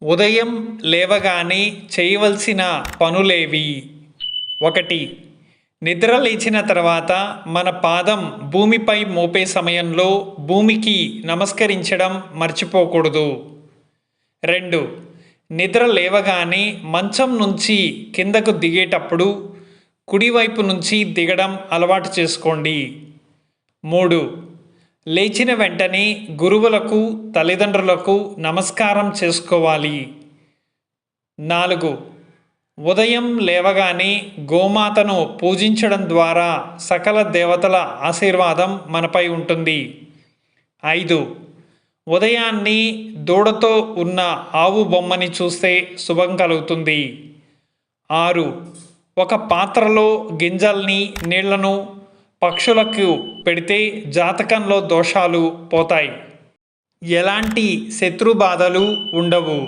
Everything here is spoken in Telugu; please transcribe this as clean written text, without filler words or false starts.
ఉదయం లేవగానే చేయవలసిన పనులేవి? 1. నిద్ర లేచిన తర్వాత మన పాదం భూమిపై మోపే సమయంలో భూమికి నమస్కరించడం మర్చిపోకూడదు. 2. నిద్ర లేవగానే మంచం నుంచి కిందకు దిగేటప్పుడు కుడివైపు నుంచి దిగడం అలవాటు చేసుకోండి. 3. లేచిన వెంటనే గురువులకు, తల్లిదండ్రులకు నమస్కారం చేసుకోవాలి. 4. ఉదయం లేవగానే గోమాతను పూజించడం ద్వారా సకల దేవతల ఆశీర్వాదం మనపై ఉంటుంది. 5. ఉదయాన్నే దూడతో ఉన్న ఆవు బొమ్మని చూస్తే శుభం కలుగుతుంది. 6. ఒక పాత్రలో గింజల్ని, నీళ్లను పక్షులకు పెడితే జాతకంలో దోషాలు పోతాయి. ఎలాంటి శత్రు బాధలు ఉండవు.